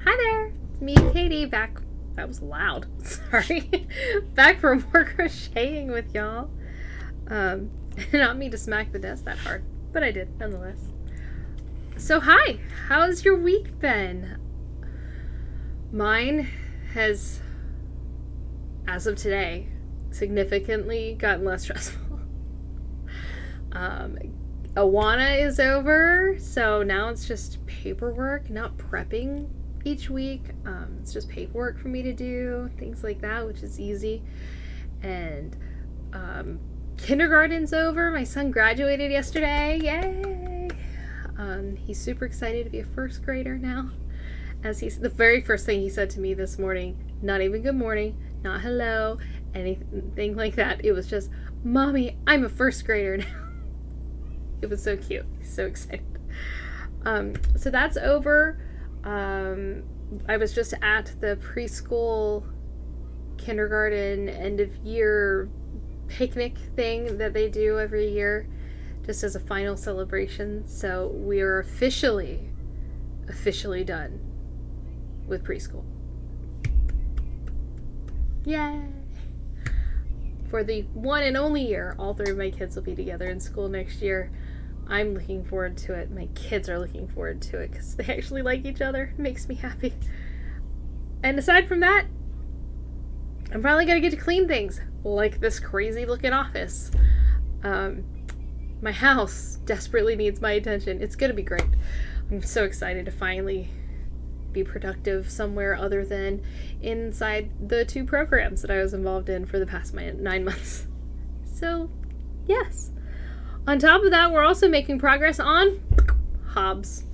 Hi there, it's me, Katie, back. That was loud. Sorry. Back for more crocheting with y'all. Not me to smack the desk that hard, but I did nonetheless. So hi, how's your week been? Mine has, as of today, significantly gotten less stressful. Awana is over, so now it's just paperwork, not prepping each week. It's just paperwork for me to do, things like that, which is easy. And kindergarten's over. My son graduated yesterday. Yay! He's super excited to be a first grader now. The very first thing he said to me this morning, not even good morning, not hello, anything like that. It was just, Mommy, I'm a first grader now. It was so cute. He's so excited. So that's over. I was just at the preschool kindergarten end of year picnic thing that they do every year, just as a final celebration. So we are officially done with preschool. Yay! For the one and only year, all three of my kids will be together in school next year. I'm looking forward to it. My kids are looking forward to it because they actually like each other. It makes me happy. And aside from that, I'm finally going to get to clean things, like this crazy looking office. My house desperately needs my attention. It's going to be great. I'm so excited to finally be productive somewhere other than inside the 2 programs that I was involved in for the past 9 months. So, yes. On top of that, we're also making progress on Hobbes.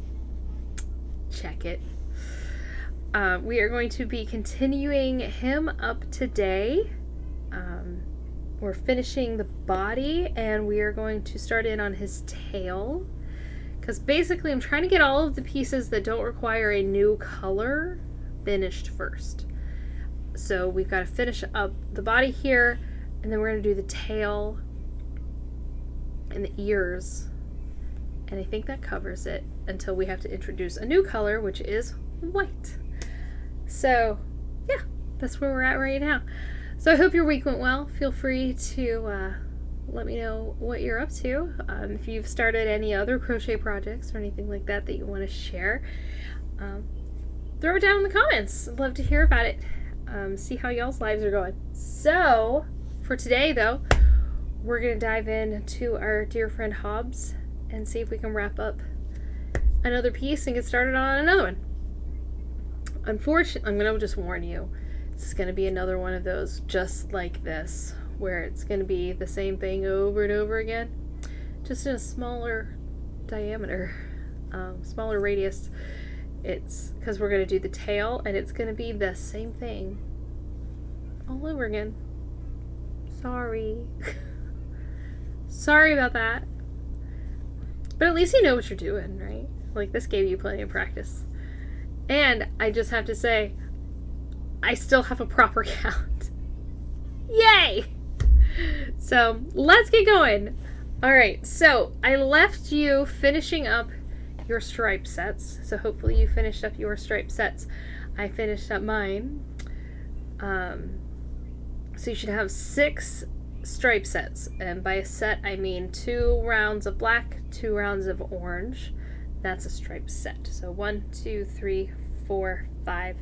Check it. We are going to be continuing him up today. We're finishing the body, and we are going to start in on his tail. Because basically, I'm trying to get all of the pieces that don't require a new color finished first. So we've got to finish up the body here, and then we're going to do the tail and the ears. And I think that covers it until we have to introduce a new color, which is white. So, yeah, that's where we're at right now. So I hope your week went well. Feel free to let me know what you're up to. If you've started any other crochet projects or anything like that you want to share, throw it down in the comments. I'd love to hear about it. See how y'all's lives are going. So, for today, though, we're going to dive into our dear friend Hobbes and see if we can wrap up another piece and get started on another one. Unfortunately, I'm going to just warn you, it's going to be another one of those just like this, where it's going to be the same thing over and over again, just in a smaller diameter, smaller radius. It's because we're going to do the tail, and it's going to be the same thing all over again. Sorry. Sorry about that. But at least you know what you're doing, right? Like, this gave you plenty of practice. And I just have to say, I still have a proper count. Yay! So, let's get going. Alright, so I left you finishing up your stripe sets. So hopefully you finished up your stripe sets. I finished up mine. So you should have 6 stripe sets. And by a set, I mean 2 rounds of black, 2 rounds of orange. That's a stripe set. So 1, 2, 3, 4, 5,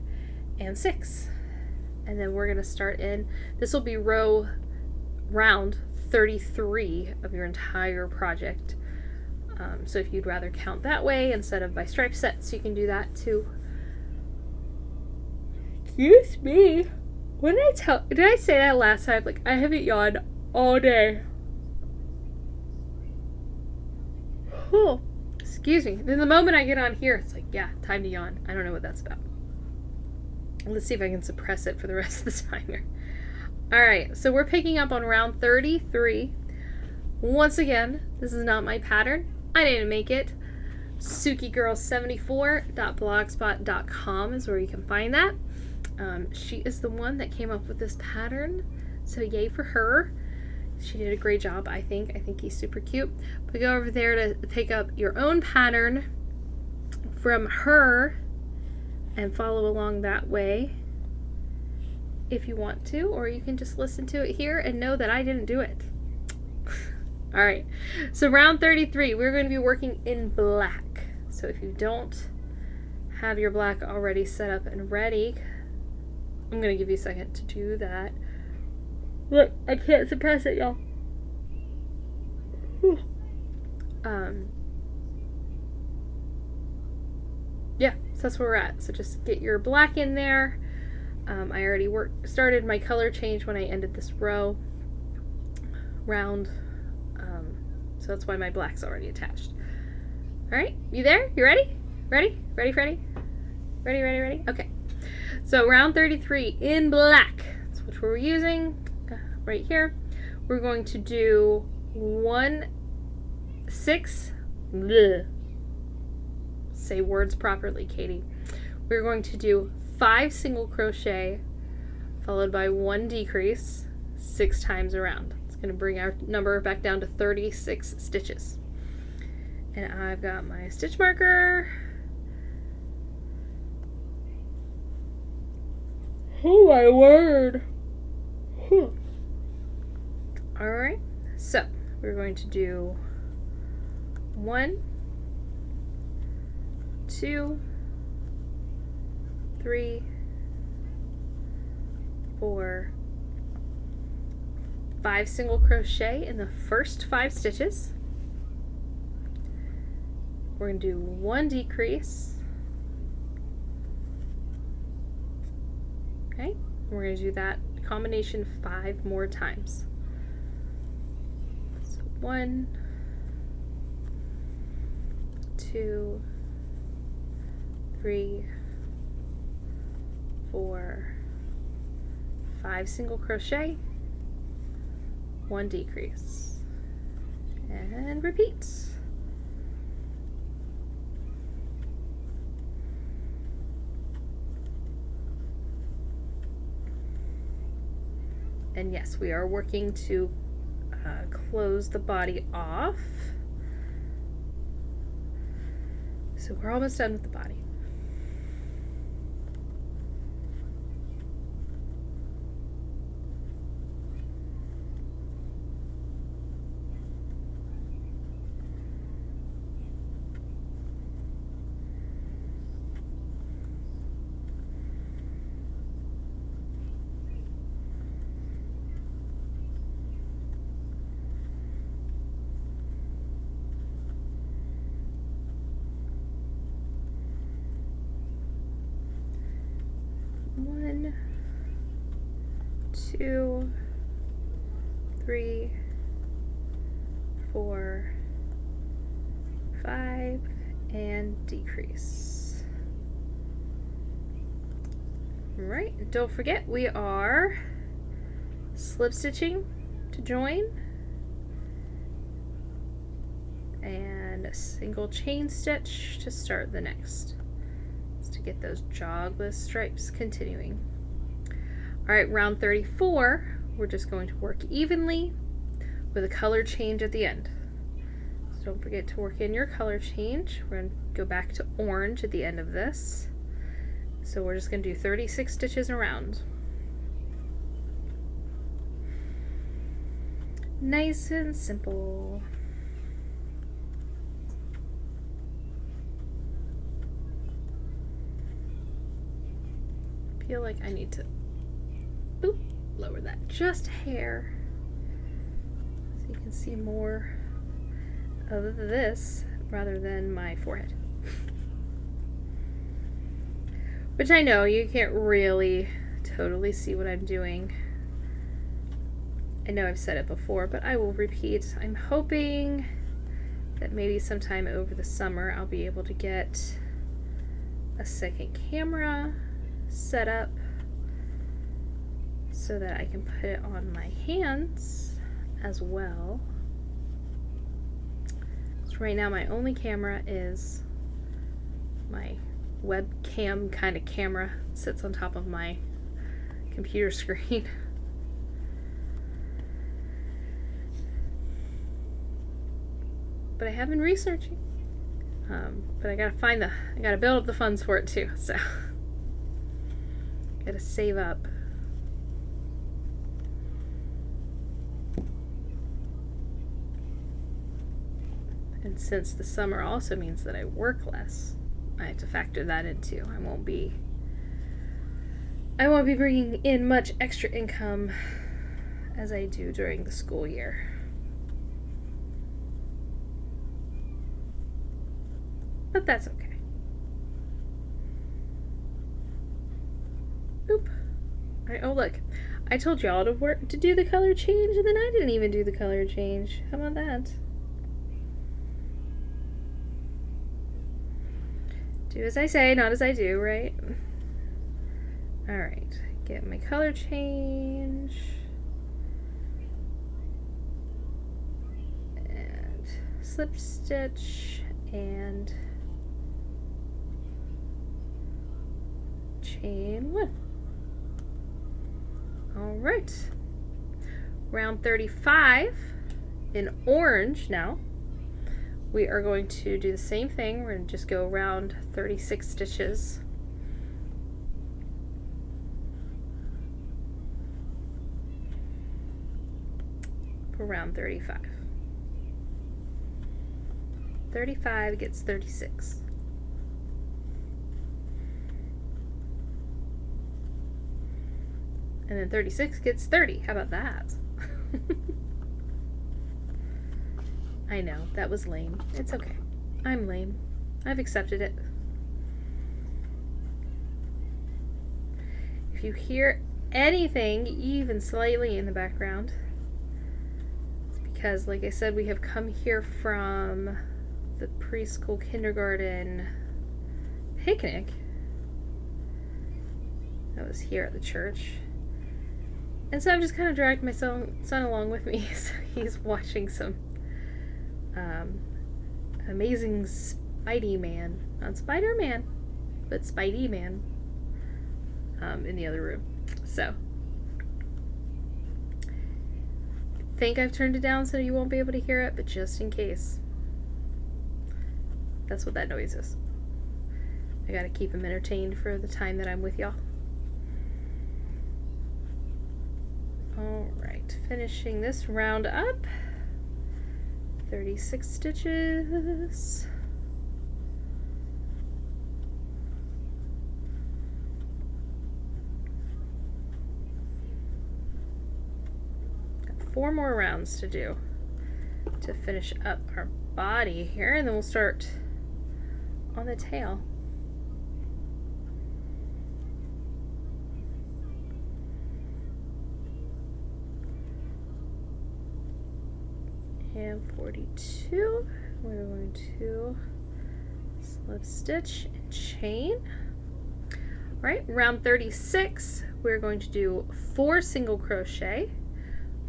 and 6. And then we're going to start in, this will be round 33 of your entire project. So if you'd rather count that way instead of by stripe sets, you can do that too. Excuse me. What did I say that last time? Like, I haven't yawned all day. Oh, excuse me. Then the moment I get on here, it's like, yeah, time to yawn. I don't know what that's about. Let's see if I can suppress it for the rest of the time here. Alright, so we're picking up on round 33. Once again, this is not my pattern. I didn't make it. SukiGirl74.blogspot.com is where you can find that. She is the one that came up with this pattern, so yay for her. She did a great job, I think. I think he's super cute. But go over there to pick up your own pattern from her and follow along that way if you want to, or you can just listen to it here and know that I didn't do it. All right, so round 33, we're going to be working in black. So if you don't have your black already set up and ready, I'm going to give you a second to do that. Look, I can't suppress it, y'all. Yeah, so that's where we're at. So just get your black in there. I already started my color change when I ended this round. So that's why my black's already attached. All right, you there? You ready? Ready? Ready, Freddy? Ready, ready, ready? Okay. So round 33 in black. That's what we're using right here. We're going to do 1 6. Bleh. Say words properly, Katie. We're going to do 5 single crochet followed by 1 decrease 6 times around. It's going to bring our number back down to 36 stitches. And I've got my stitch marker. Oh my word. All right, so we're going to do 1, 2, 3, 4, 5 single crochet in the first 5 stitches. We're going to do 1 decrease. Okay, we're going to do that combination 5 more times. So 1, 2, 3, 4, 5 single crochet, 1 decrease, and repeat. And yes, we are working to close the body off. So we're almost done with the body. One, 2, 3, 4, 5, and decrease. All right, don't forget we are slip stitching to join and a single chain stitch to start the next. To get those jogless stripes continuing. All right, round 34, we're just going to work evenly with a color change at the end. So don't forget to work in your color change. We're going to go back to orange at the end of this. So we're just going to do 36 stitches around. Nice and simple. I feel like I need to lower that just a hair so you can see more of this rather than my forehead. Which I know you can't really totally see what I'm doing. I know I've said it before, but I will repeat. I'm hoping that maybe sometime over the summer I'll be able to get a second camera set up so that I can put it on my hands as well. So right now my only camera is my webcam kind of camera. It sits on top of my computer screen. But I have been researching. But I gotta build up the funds for it too, so Gotta save up. And since the summer also means that I work less, I have to factor that in too. I won't be bringing in much extra income as I do during the school year. But that's okay. Oop. Oh look, I told y'all to do the color change, and then I didn't even do the color change. How about that? Do as I say, not as I do, right? Alright, get my color change. And slip stitch and chain 1. Alright. Round 35 in orange now. We are going to do the same thing. We're going to just go around 36 stitches. For round 35. 35 gets 36. And then 36 gets 30. How about that? I know, that was lame. It's okay. I'm lame. I've accepted it. If you hear anything even slightly in the background, it's because, like I said, we have come here from the preschool kindergarten picnic that was here at the church. And so I've just kind of dragged my son along with me. So he's watching some amazing Spidey-Man. Not Spider-Man, but Spidey-Man in the other room. So I think I've turned it down so you won't be able to hear it, but just in case. That's what that noise is. I gotta keep him entertained for the time that I'm with y'all. Alright, finishing this round up. 36 stitches. Got 4 more rounds to do to finish up our body here, and then we'll start on the tail. And 42, we're going to slip stitch and chain. All right, round 36, we're going to do 4 single crochet,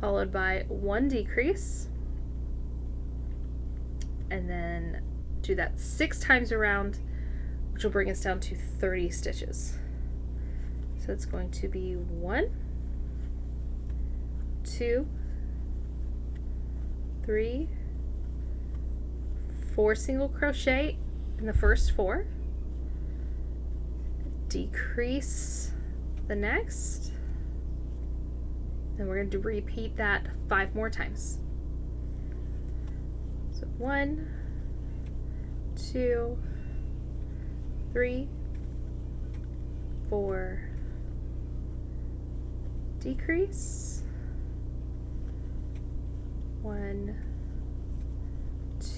followed by 1 decrease, and then do that 6 times around, which will bring us down to 30 stitches. So it's going to be 1, 2, 3, 4 single crochet in the first 4, decrease the next, then we're going to repeat that 5 more times. So 1, 2, 3, 4, decrease, 1,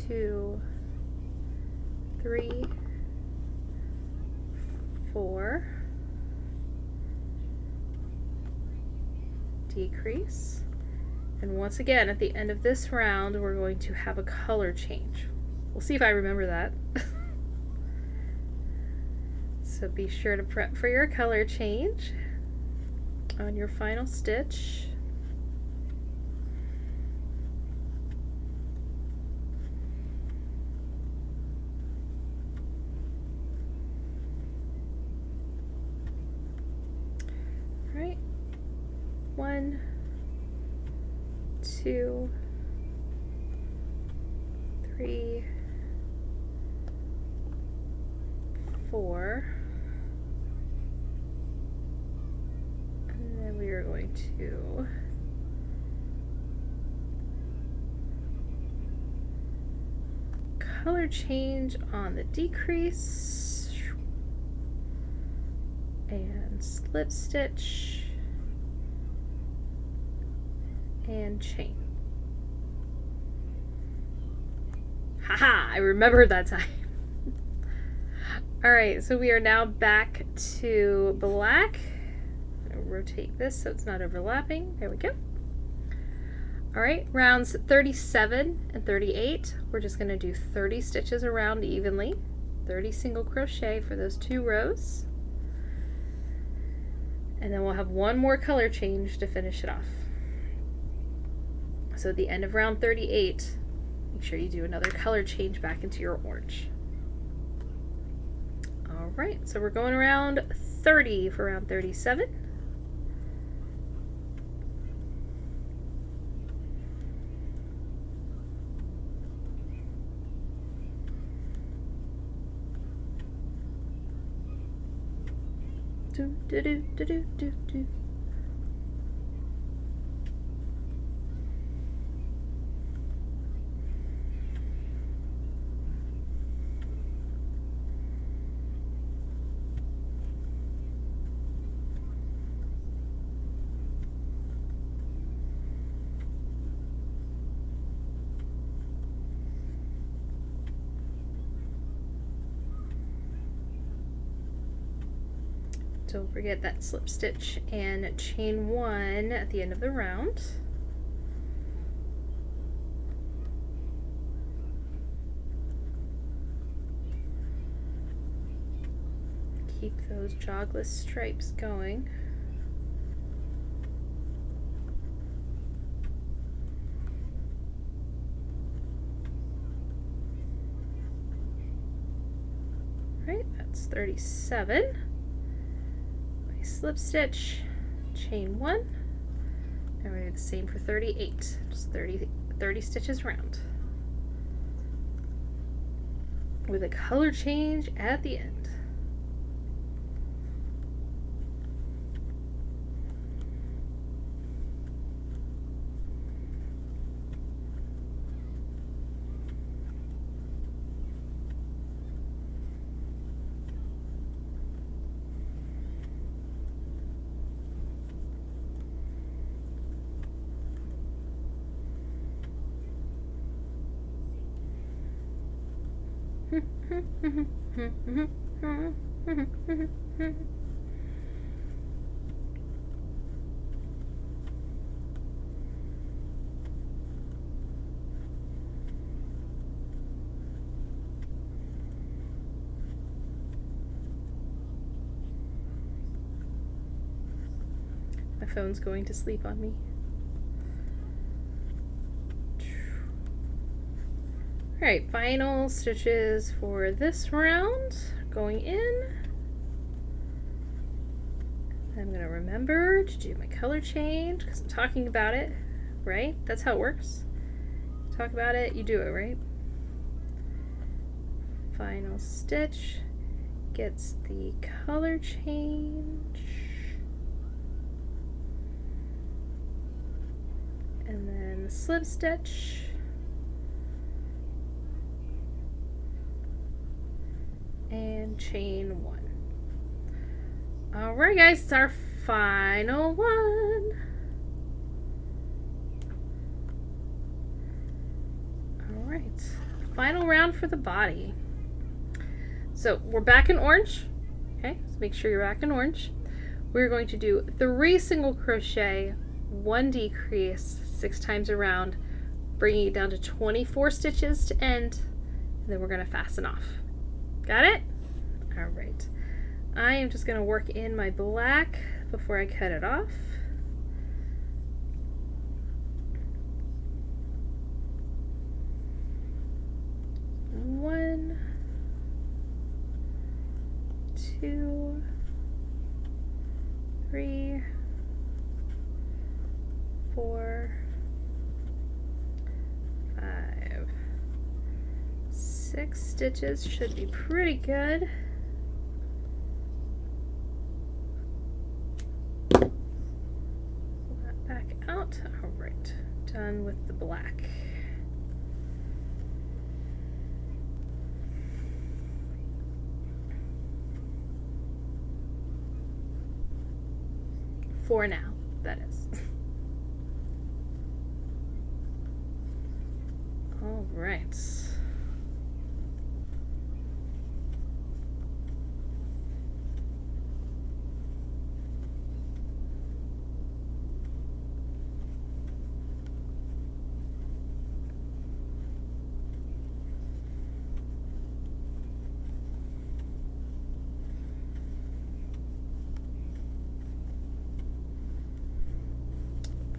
2, 3, 4, decrease, and once again at the end of this round we're going to have a color change. We'll see if I remember that. So be sure to prep for your color change on your final stitch. Right, 1, 2, 3, 4, to color change on the decrease and slip stitch and chain. Haha, I remembered that time. All right, so we are now back to black. I'll rotate this so it's not overlapping. There we go. All right, rounds 37 and 38, we're just going to do 30 stitches around evenly, 30 single crochet for those 2 rows, and then we'll have one more color change to finish it off. So at the end of round 38, make sure you do another color change back into your orange. All right, so we're going around 30 for round 37. Do, do, do, do, do, do, do. Don't forget that slip stitch and chain 1 at the end of the round. Keep those jogless stripes going. All right, that's 37. Slip stitch, chain 1, and we're going to do the same for 38, just 30 stitches round, with a color change at the end. My phone's going to sleep on me. Alright, final stitches for this round, going in. I'm going to remember to do my color change because I'm talking about it, right? That's how it works. Talk about it, you do it, right? Final stitch gets the color change. And then the slip stitch. And chain 1. All right, guys, it's our final one. All right, final round for the body. So we're back in orange. Okay, so make sure you're back in orange. We're going to do 3 single crochet, 1 decrease, 6 times around, bringing it down to 24 stitches to end, and then we're going to fasten off. Got it? All right. I am just going to work in my black before I cut it off. One, 2, 3, 4, 5, 6 stitches should be pretty good. black. For now, that is. All right.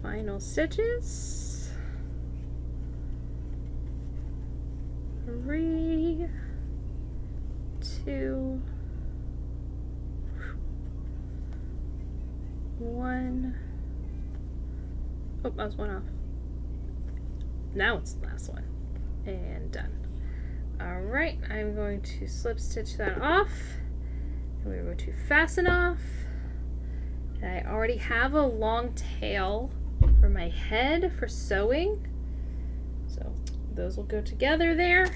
Final stitches. 3, 2, 1. Oh, that was one off. Now it's the last one. And done. Alright, I'm going to slip stitch that off. And we're going to fasten off. And I already have a long tail for my head for sewing. So those will go together there.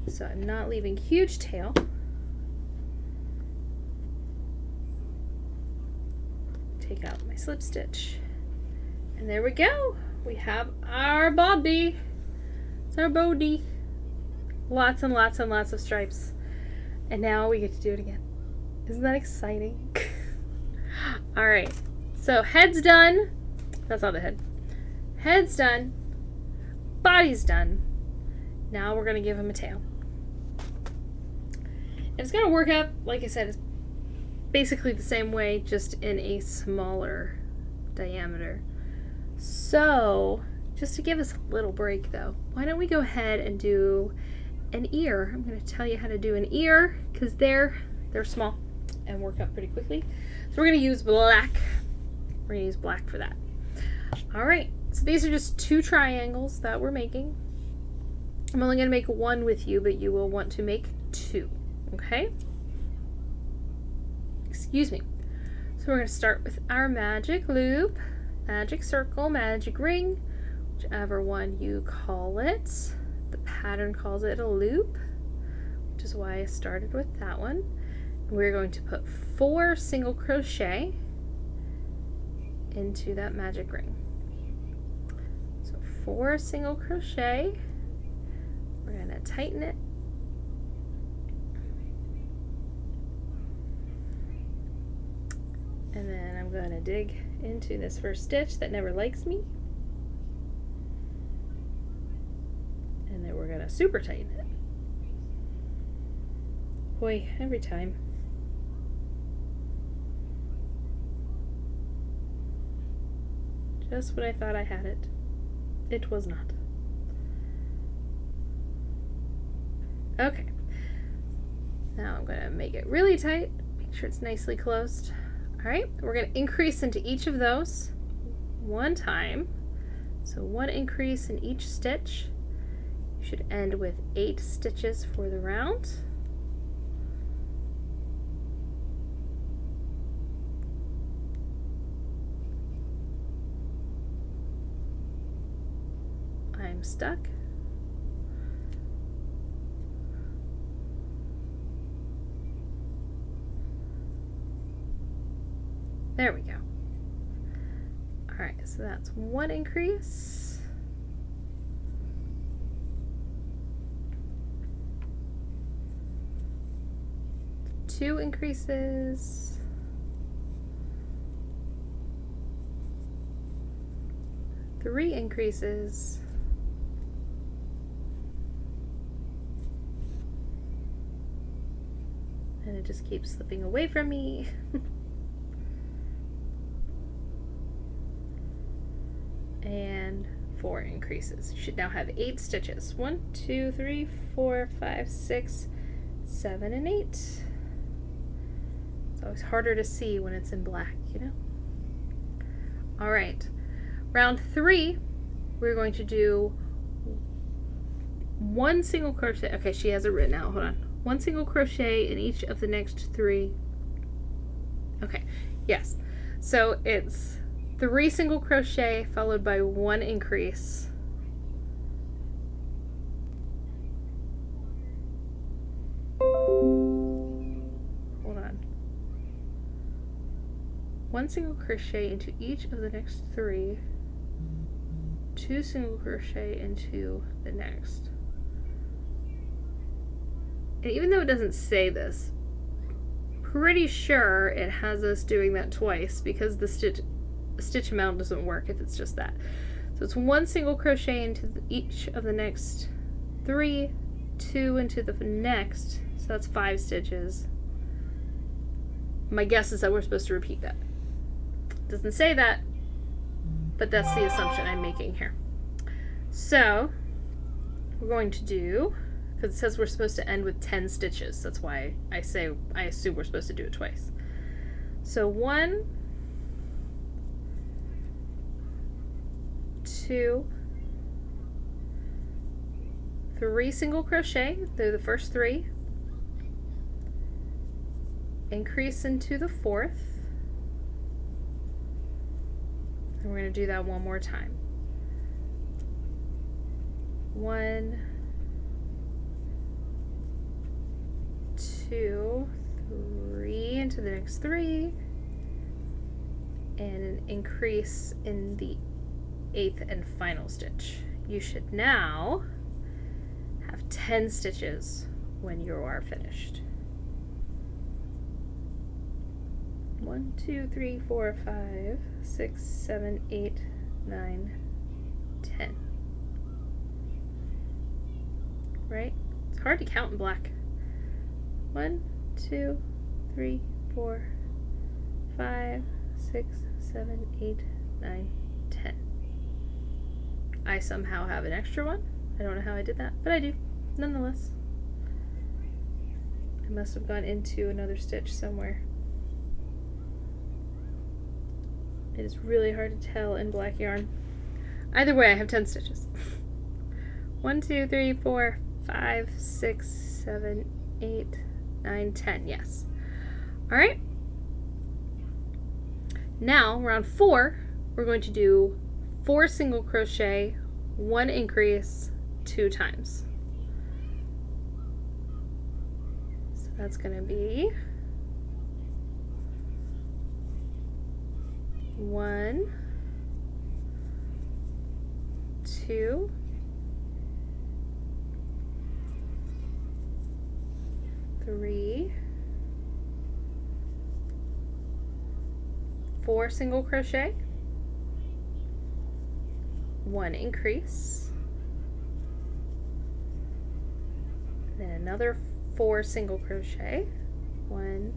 So I'm not leaving huge tail. Take out my slip stitch. And there we go. We have our body. It's our body. Lots and lots and lots of stripes. And now we get to do it again. Isn't that exciting? All right, so head's done. That's not the head. Head's done. Body's done. Now we're gonna give him a tail. And it's gonna work out, like I said, it's basically the same way, just in a smaller diameter. So, just to give us a little break though, why don't we go ahead and do an ear? I'm gonna tell you how to do an ear, because they're small and work up pretty quickly. So we're going to use black. We're going to use black for that. All right, so these are just 2 triangles that we're making. I'm only going to make 1 with you, but you will want to make 2, okay? Excuse me. So we're going to start with our magic loop, magic circle, magic ring, whichever one you call it. The pattern calls it a loop, which is why I started with that one. We're going to put 4 single crochet into that magic ring. So 4 single crochet. We're going to tighten it. And then I'm going to dig into this first stitch that never likes me. And then we're going to super tighten it. Boy, every time. Just when I thought I had it, it was not. Okay. Now I'm going to make it really tight, make sure it's nicely closed. All right, we're going to increase into each of those 1 time. So 1 increase in each stitch. You should end with 8 stitches for the round. I'm stuck. There we go. All right, so that's 1 increase. Two increases. 3 increases. And it just keeps slipping away from me. And 4 increases. You should now have 8 stitches. 1, 2, 3, 4, 5, 6, 7, and 8. It's always harder to see when it's in black, you know? All right. Round 3, we're going to do 1 single crochet. Okay, she has it written out. Hold on. 1 single crochet in each of the next 3. Okay, yes. So it's 3 single crochet followed by 1 increase. Hold on. 1 single crochet into each of the next 3, 2 single crochet into the next. And even though it doesn't say this, pretty sure it has us doing that twice because the stitch amount doesn't work if it's just that. So it's 1 single crochet into each of the next 3, 2 into the next, so that's 5 stitches. My guess is that we're supposed to repeat that. It doesn't say that, but that's the assumption I'm making here. So we're going to do, because it says we're supposed to end with 10 stitches, that's why I assume we're supposed to do it twice. So 1, 2, 3 single crochet through the first 3, increase into the 4th, and we're going to do that one more time. 1, 2, 3 into the next 3, and an increase in the 8th and final stitch. You should now have 10 stitches when you are finished. 1, 2, 3, 4, 5, 6, 7, 8, 9, 10. Right? It's hard to count in black. 1, 2, 3, 4, 5, 6, 7, 8, 9, 10. I somehow have an extra one. I don't know how I did that, but I do, nonetheless. I must have gone into another stitch somewhere. It is really hard to tell in black yarn. Either way, I have 10 stitches. 1, 2, 3, 4, 5, 6, 7, 8, 9, 10. Yes. All right. Now, round 4, we're going to do 4 single crochet, 1 increase, 2 times. So that's going to be 1, 2, 3, 4 single crochet, 1 increase, then another 4 single crochet, 1,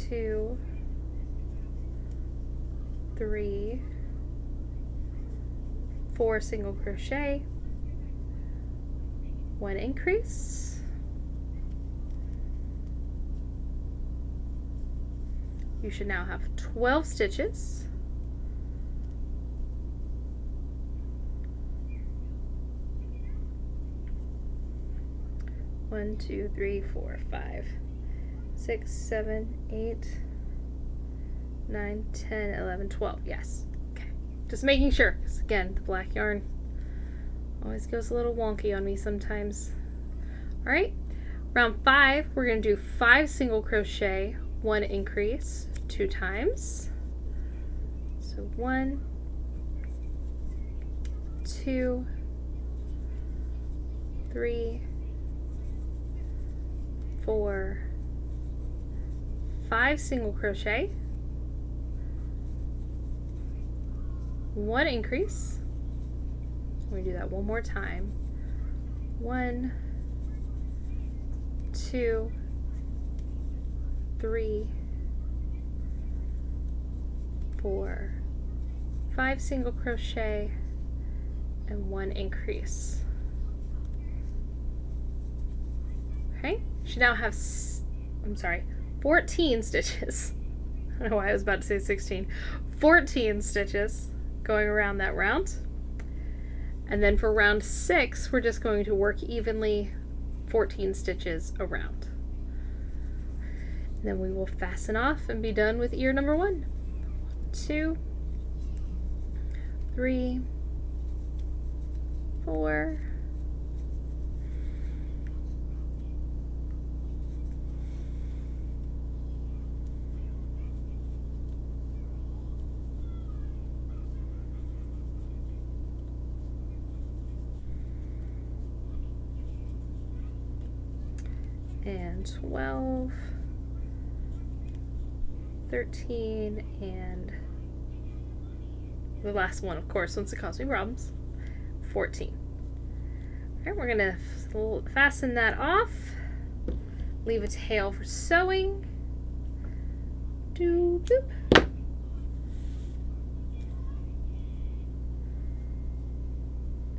2, 3, 4 single crochet, 1 increase, you should now have 12 stitches. One, 2, 3, 4, 5, 6, 7, 8, 9, 10, 11, 12. Yes. Okay. Just making sure, because again, the black yarn always goes a little wonky on me sometimes. All right. Round 5, we're going to do 5 single crochet, 1 increase, 2 times. So 1, 2, 3, 4, 5 single crochet, 1 increase. We do that one more time. 1, 2, 3, 4, 5 single crochet, and 1 increase. Okay, you should now have, 14 stitches. I don't know why I was about to say 16. 14 stitches going around that round. And then for round 6, we're just going to work evenly 14 stitches around. And then we will fasten off and be done with ear number 1. 2, 3, 4, and 12, 13, and the last one, of course, since it caused me problems, 14. All right, we're gonna fasten that off, leave a tail for sewing. Doop, doop.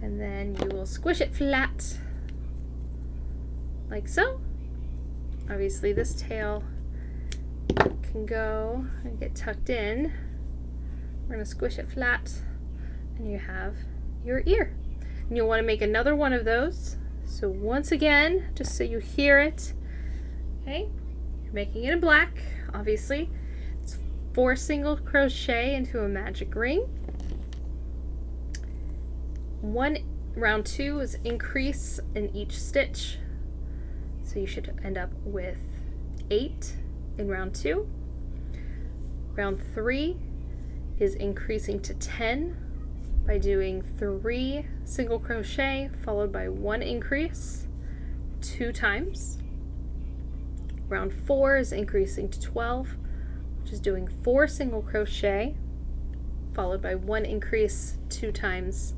And then you will squish it flat, like so. Obviously this tail can go and get tucked in. We're going to squish it flat and you have your ear. And you'll want to make another one of those. So once again, just so you hear it, okay, you're making it in black, obviously. It's 4 single crochet into a magic ring. Round 2 is increase in each stitch. So you should end up with 8 in round 2. Round 3 is increasing to 10 by doing 3 single crochet followed by 1 increase 2 times. Round 4 is increasing to 12, which is doing 4 single crochet followed by 1 increase 2 times.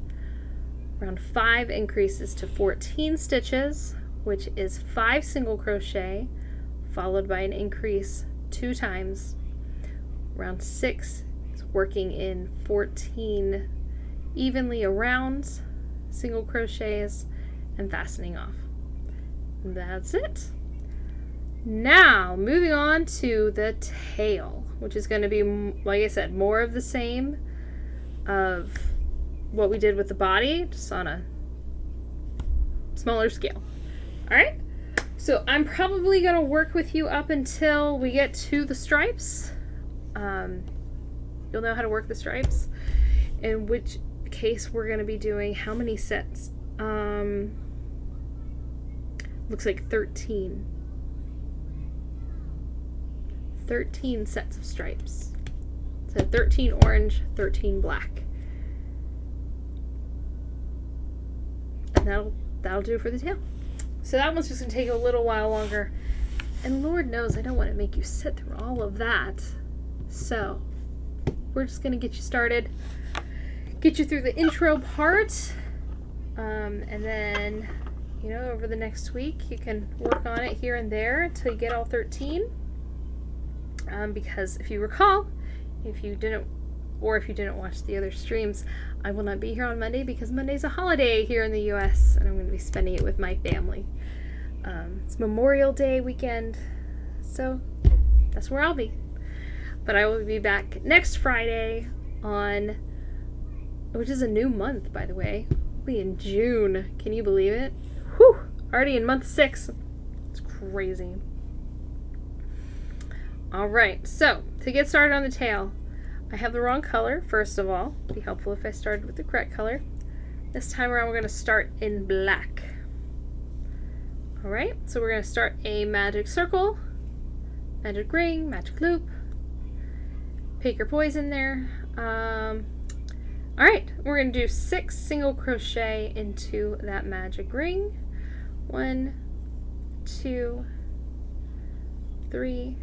Round 5 increases to 14 stitches, which is 5 single crochet followed by an increase 2 times. Round 6 is working in 14 evenly around single crochets and fastening off. And that's it. Now moving on to the tail, which is going to be, like I said, more of the same of what we did with the body, just on a smaller scale. All right, so I'm probably going to work with you up until we get to the stripes. You'll know how to work the stripes, in which case we're going to be doing how many sets? Looks like 13. 13 sets of stripes. So 13 orange, 13 black. And that'll do it for the tail. So that one's just going to take a little while longer. And Lord knows I don't want to make you sit through all of that. So we're just going to get you started, get you through the intro part, and then, you know, over the next week you can work on it here and there until you get all 13. Because if you recall, if you didn't watch the other streams, I will not be here on Monday because Monday's a holiday here in the US and I'm going to be spending it with my family. It's Memorial Day weekend, so that's where I'll be. But I will be back next Friday which is a new month, by the way. We'll be in June. Can you believe it? Whew! Already in month 6. It's crazy. Alright, so to get started on the tail, I have the wrong color, first of all. It'd be helpful if I started with the correct color. This time around we're going to start in black. Alright, so we're going to start a magic circle, magic ring, magic loop, pick your poison there. Alright, we're going to do 6 single crochet into that magic ring. 1, 2, 3,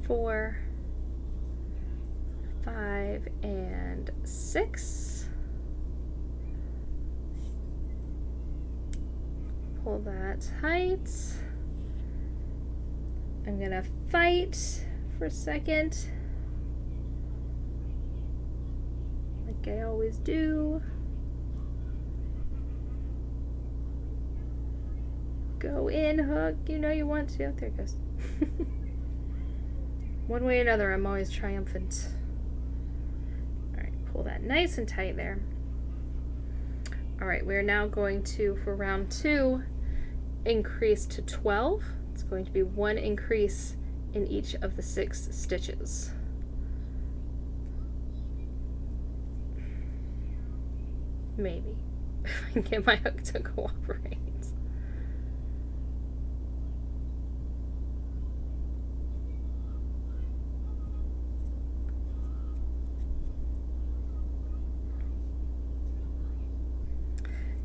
4, 5, and 6. Pull that tight. I'm gonna fight for a second, like I always do. Go in, hook, you know you want to. There it goes. One way or another, I'm always triumphant. Alright, pull that nice and tight there. Alright, we're now going to, for round 2, increase to 12. It's going to be 1 increase in each of the 6 stitches. Maybe. If I can get my hook to cooperate.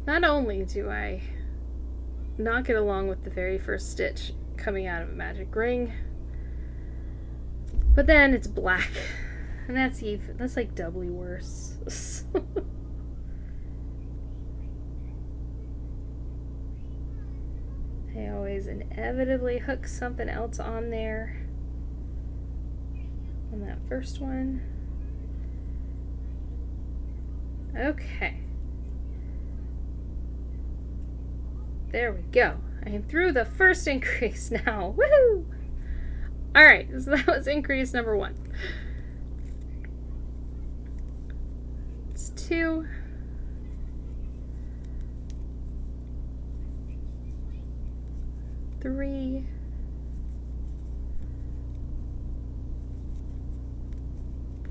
Not only do I not get along with the very first stitch coming out of a magic ring, but then it's black, and that's like doubly worse. I always inevitably hook something else on there on that first one. Okay. There we go. I am through the first increase now. Woohoo! Alright, so that was increase number 1. It's 2. 3.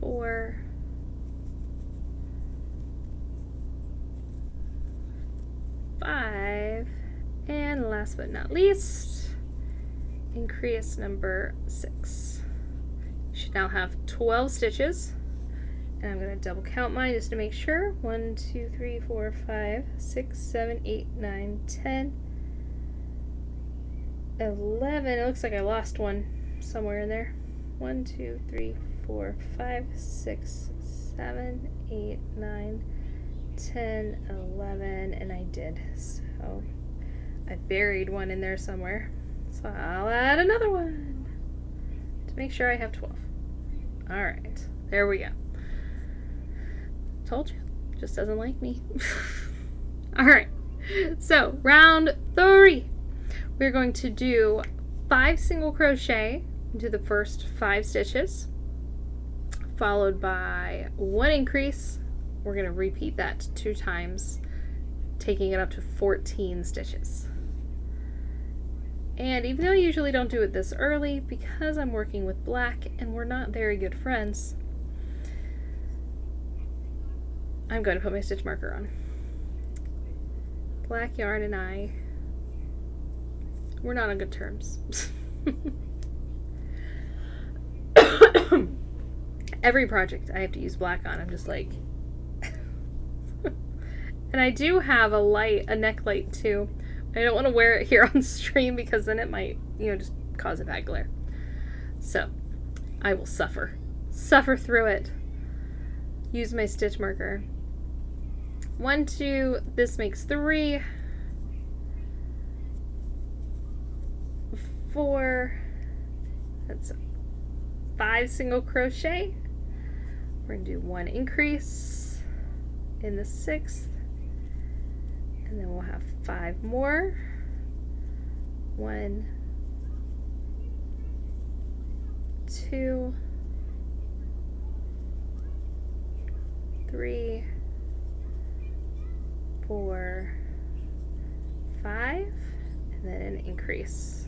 4. 5. And last but not least, increase number 6. You should now have 12 stitches. And I'm going to double count mine just to make sure. 1, 2, 3, 4, 5, 6, 7, 8, 9, 10, 11. It looks like I lost one somewhere in there. 1, 2, 3, 4, 5, 6, 7, 8, 9, 10, 11, and I did. So I buried one in there somewhere. So I'll add another one to make sure I have 12. Alright, there we go. Told you, just doesn't like me. Alright, so round 3. We're going to do 5 single crochet into the first 5 stitches, followed by 1 increase. We're going to repeat that 2 times, taking it up to 14 stitches. And even though I usually don't do it this early, because I'm working with black and we're not very good friends, I'm going to put my stitch marker on. Black yarn and I, we're not on good terms. Every project I have to use black on, I'm just like... And I do have a neck light too. I don't want to wear it here on stream because then it might, just cause a bad glare. So, I will suffer through it. Use my stitch marker. 1, 2, this makes 3, 4, that's 5 single crochet. We're going to do 1 increase in the 6th, and then we'll have 5 more. 1, 2, 3, 4, 5, and then an increase.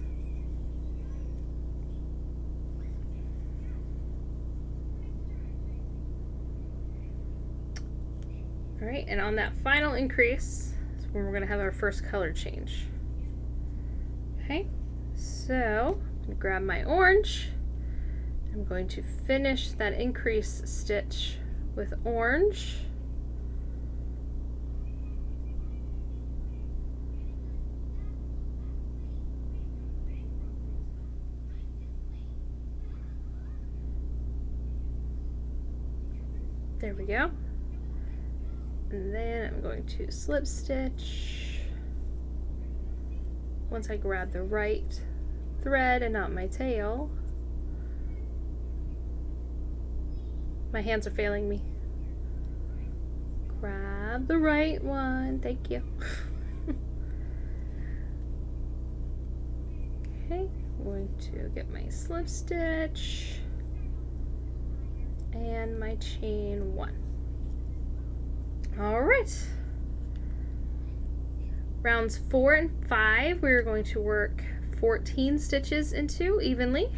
All right, and on that final increase is when we're going to have our first color change. Okay, so I'm going to grab my orange. I'm going to finish that increase stitch with orange. There we go. And then I'm going to slip stitch once I grab the right thread and not my tail. My hands are failing me. Grab the right one. Thank you. Okay, I'm going to get my slip stitch and my chain 1. All right. Rounds 4 and 5, we're going to work 14 stitches into evenly.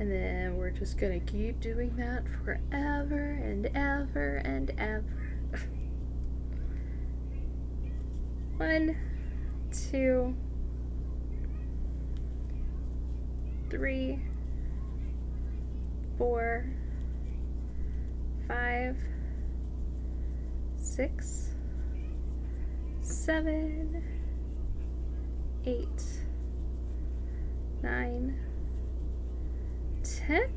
And then we're just gonna keep doing that forever and ever and ever. 1, 2, 3, 4, 5, 6, 7, 8, 9, 10,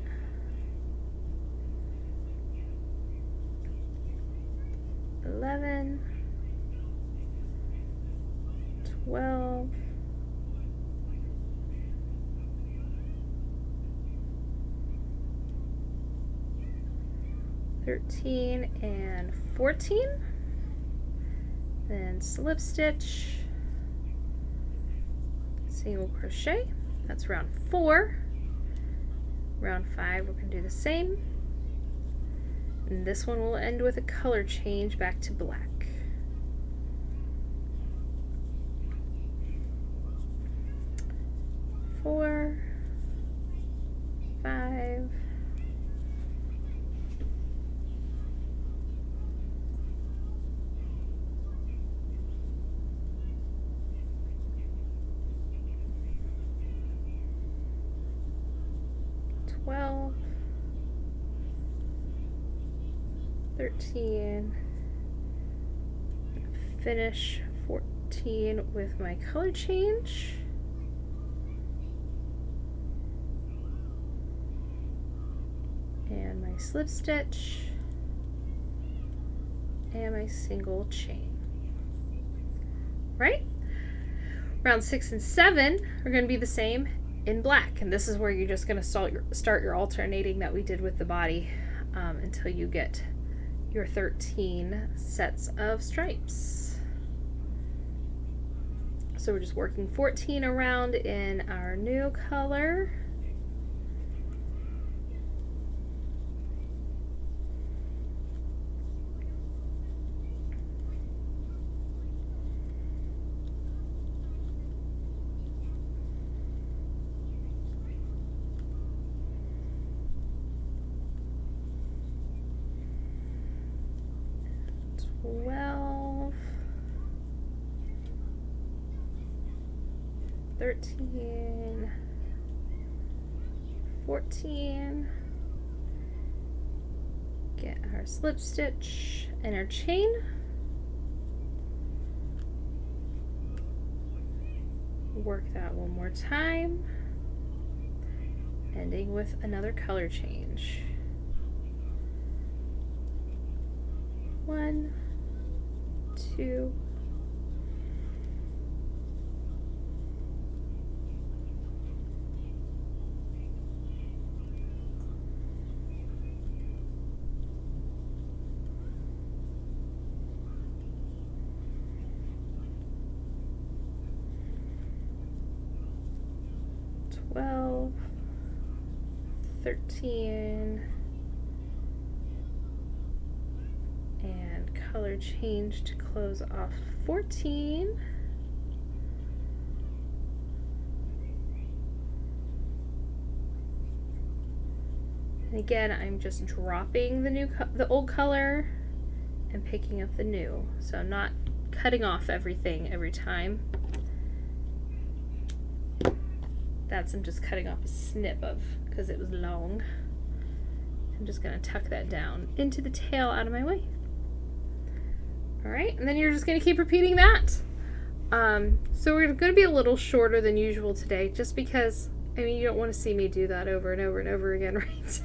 11, 12, 13 and 14, then slip stitch, single crochet. That's round 4. Round 5 we're going to do the same, and this one will end with a color change back to black. Four, 5, 12, 13, finish 14 with my color change. And my slip stitch and my single chain. Right? Round 6 and 7 are going to be the same in black, and this is where you're just going to start your alternating that we did with the body until you get your 13 sets of stripes. So we're just working 14 around in our new color. Twelve, 13, 14, get our slip stitch and our chain, work that one more time, ending with another color change. 1, 2, 12, 13, and color change to close off 14. And again, I'm just dropping the old color and picking up the new. So I'm not cutting off everything every time. That's I'm just cutting off a snip of because it was long. I'm just going to tuck that down into the tail out of my way. Alright, and then you're just going to keep repeating that. So we're going to be a little shorter than usual today, just because, I mean, you don't want to see me do that over and over and over again, right?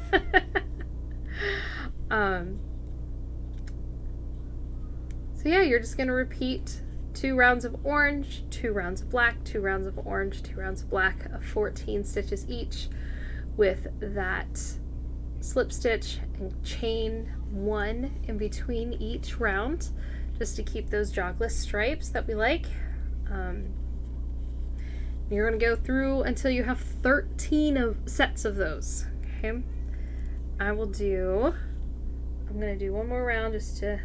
So yeah, you're just going to repeat 2 rounds of orange, 2 rounds of black, 2 rounds of orange, 2 rounds of black, of 14 stitches each, with that slip stitch and chain 1 in between each round, just to keep those jogless stripes that we like. You're going to go through until you have 13 sets of those. Okay, I'm going to do one more round just to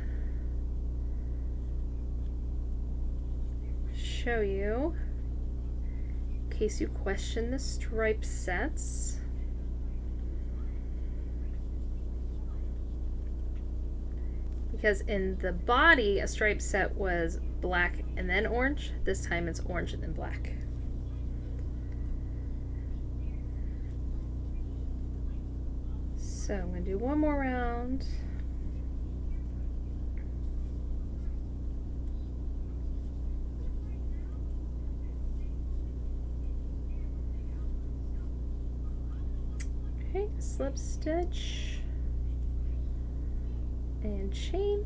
show you, in case you question the stripe sets. because in the body, a stripe set was black and then orange. This time it's orange and then black. So I'm going to do one more round. Okay, slip stitch and chain.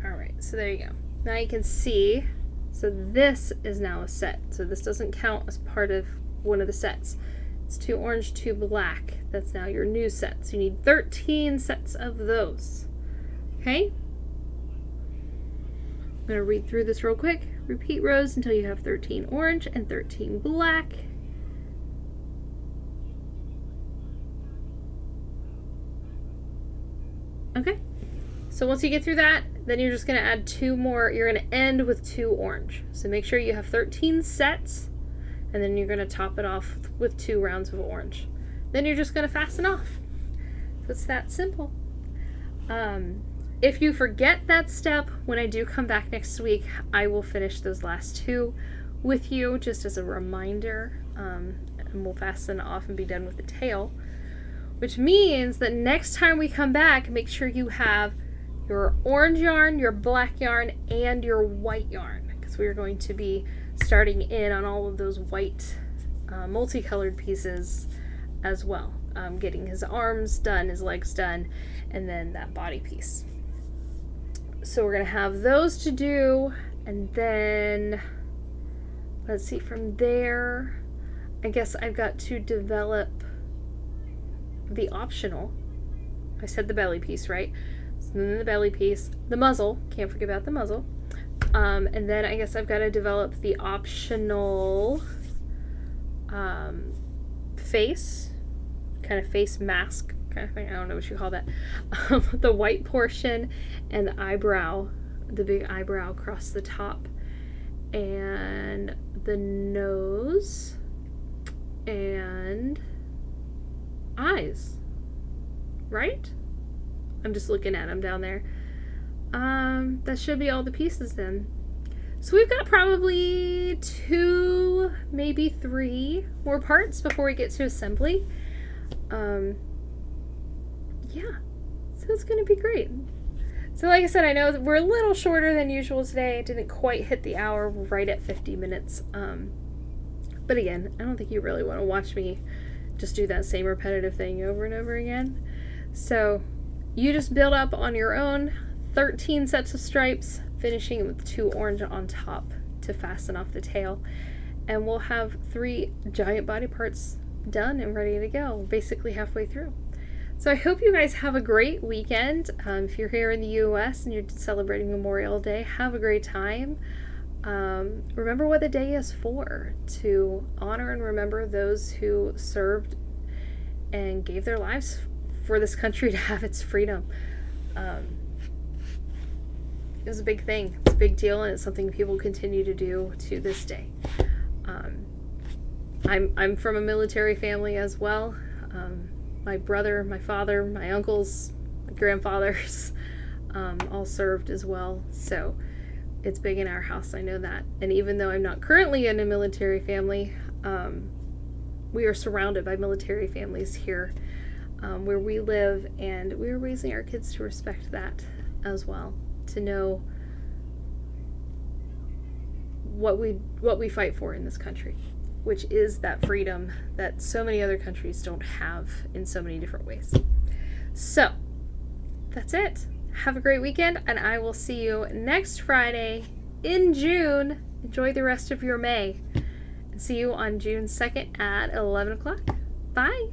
Alright, so there you go. Now you can see, so this is now a set. So this doesn't count as part of one of the sets. It's 2 orange, 2 black. That's now your new set. So you need 13 sets of those. Okay? I'm going to read through this real quick. Repeat rows until you have 13 orange and 13 black. Okay, so once you get through that, then you're just going to add 2 more. You're going to end with 2 orange. So make sure you have 13 sets, and then you're going to top it off with 2 rounds of orange. Then you're just going to fasten off. So it's that simple. If you forget that step, when I do come back next week, I will finish those last 2 with you just as a reminder, and we'll fasten off and be done with the tail. Which means that next time we come back, make sure you have your orange yarn, your black yarn, and your white yarn, because we're going to be starting in on all of those white multicolored pieces as well. Getting his arms done, his legs done, and then that body piece. So we're going to have those to do, and then let's see, from there, I guess I've got to develop the optional. I said the belly piece, right? So then the belly piece, the muzzle, can't forget about the muzzle. And then I guess I've got to develop the optional face, kind of face mask kind of thing. I don't know what you call that. The white portion and the eyebrow, the big eyebrow across the top, and the nose and eyes, right? I'm just looking at them down there. That should be all the pieces then. So we've got probably 2, maybe 3 more parts before we get to assembly. Yeah, so it's gonna be great. So like I said, I know we're a little shorter than usual today. I didn't quite hit the hour, we're right at 50 minutes. But again, I don't think you really want to watch me just do that same repetitive thing over and over again. So you just build up on your own 13 sets of stripes, finishing with 2 orange on top to fasten off the tail, and we'll have 3 giant body parts done and ready to go, basically halfway through. So I hope you guys have a great weekend. If you're here in the US and you're celebrating Memorial Day, have a great time. Remember what the day is for, to honor and remember those who served and gave their lives for this country to have its freedom. It was a big thing. It's a big deal, and it's something people continue to do to this day. I'm from a military family as well. My brother, my father, my uncles, my grandfathers all served as well. So it's big in our house, I know that. And even though I'm not currently in a military family, we are surrounded by military families here where we live, and we're raising our kids to respect that as well, to know what we fight for in this country, which is that freedom that so many other countries don't have in so many different ways. So that's it. Have a great weekend, and I will see you next Friday in June. Enjoy the rest of your May, and see you on June 2nd at 11 o'clock. Bye.